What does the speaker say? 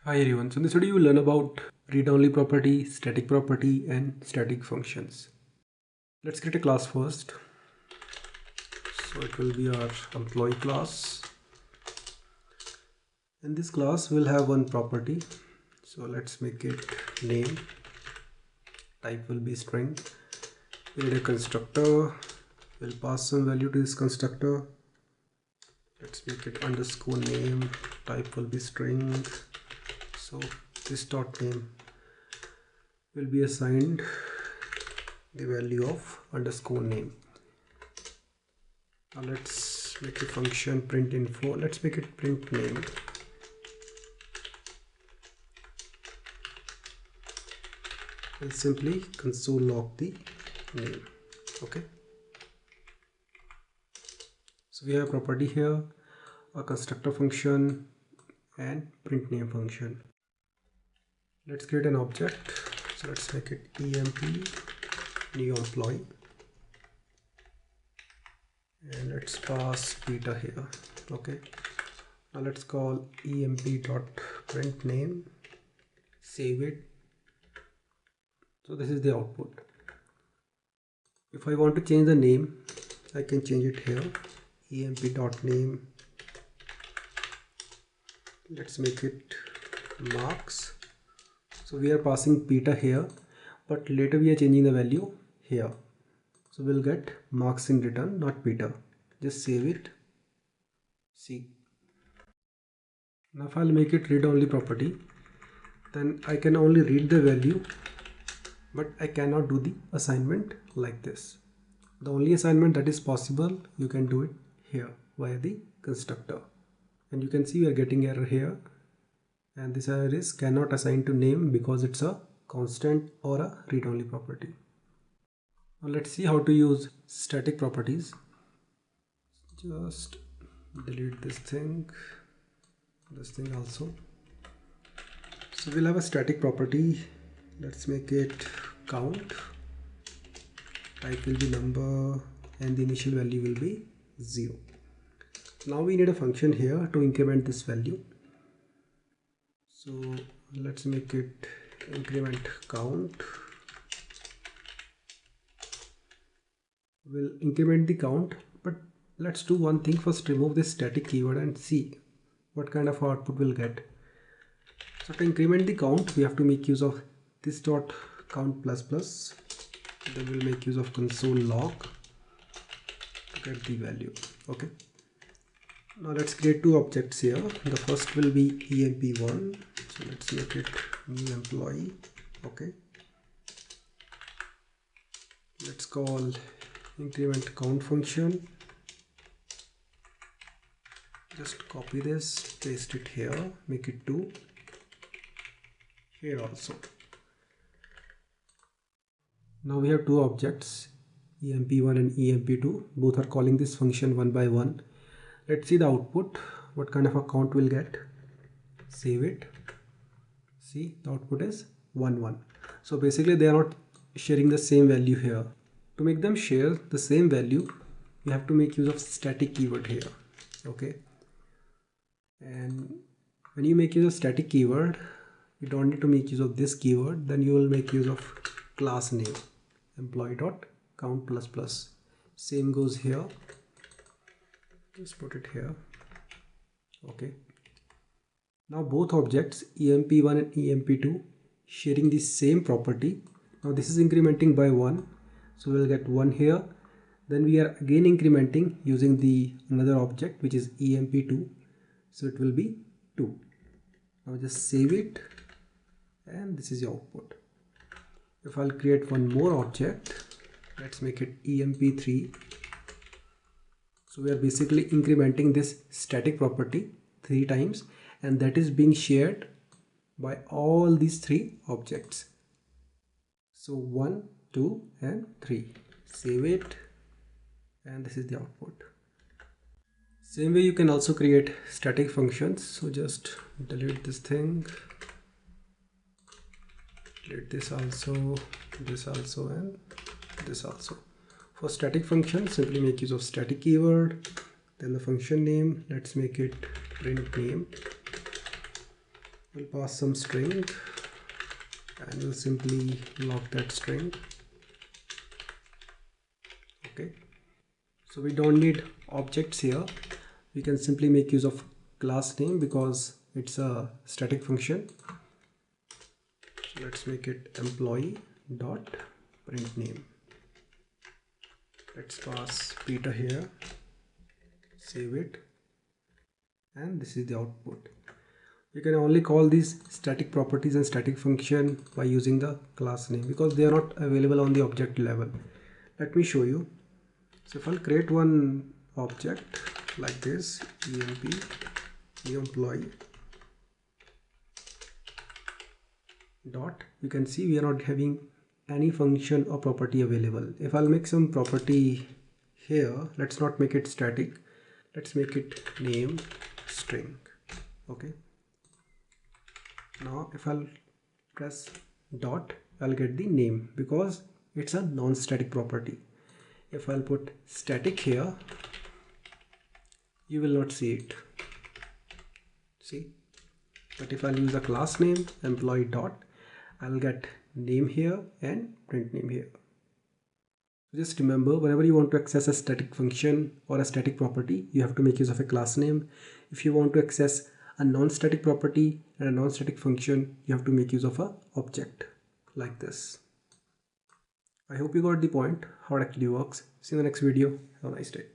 Hi everyone, so in this video you will learn about read-only property, static property and static functions. Let's create a class first. So it will be our employee class. In this class we'll have one property. So let's make it name. Type will be string. We need a constructor. We'll pass some value to this constructor. Let's make it underscore name. Type will be string. So this dot name will be assigned the value of underscore name. Now let's make a function print info. Let's make it print name. We'll simply console log the name. Okay. So we have a property here, a constructor function and print name function. Let's create an object. So let's make it emp new employee and let's pass beta here. Okay, now let's call emp.print name, save it. So this is the output. If I want to change the name, I can change it here, emp.name. Let's make it marks. So we are passing beta here, but later we are changing the value here. So we'll get marks in return, not beta. Just save it. See. Now if I'll make it read-only property, then I can only read the value, but I cannot do the assignment like this. The only assignment that is possible, you can do it here via the constructor. And you can see we are getting error here. And this error is cannot assign to name because it's a constant or a read-only property. Now let's see how to use static properties. Just delete this thing also. So we'll have a static property. Let's make it count. Type will be number and the initial value will be 0. Now we need a function here to increment this value. So let's make it increment count. We'll increment the count, but let's do one thing first. Remove this static keyword and see what kind of output we'll get. So to increment the count, we have to make use of this dot count plus plus. Then we'll make use of console log to get the value. Okay. Now let's create two objects here. The first will be emp1. So let's make it new employee. Okay. Let's call increment count function. Just copy this, paste it here, make it 2. Here also. Now we have two objects, emp1 and emp2. Both are calling this function one by one. Let's see the output, what kind of a count we'll get. Save it. See, the output is 1 1. So basically they are not sharing the same value here. To make them share the same value, you have to make use of static keyword here. Okay. And when you make use of static keyword, you don't need to make use of this keyword. Then you will make use of class name, employee.count plus plus. Same goes here. Just put it here. Okay. Now both objects emp1 and emp2 sharing the same property. Now this is incrementing by 1. So we'll get 1 here. Then we are again incrementing using the another object which is emp2. So it will be 2. Now just save it and this is the output. If I'll create one more object, let's make it emp3. So we are basically incrementing this static property 3 times and that is being shared by all these 3 objects. So 1, 2 and 3. Save it and this is the output. Same way you can also create static functions. So just delete this thing. Delete this also and this also. For static function, simply make use of static keyword, then the function name. Let's make it print name. We'll pass some string and we'll simply lock that string. Okay, so we don't need objects here. We can simply make use of class name because it's a static function. So let's make it employee dot print name. Let's pass Peter here, save it, and this is the output. You can only call these static properties and static function by using the class name because they are not available on the object level. Let me show you. So if I'll create one object like this, emp new employee dot, you can see we are not having any function or property available. If I'll make some property here, let's not make it static, let's make it name string. Okay, now if I'll press dot, I'll get the name because it's a non-static property. If I'll put static here, you will not see it, see, but if I'll use a class name employee dot, I'll get name here and print name here. Just remember, whenever you want to access a static function or a static property, you have to make use of a class name. If you want to access a non-static property and a non-static function, you have to make use of a object like this. I hope you got the point how it actually works. See you in the next video. Have a nice day.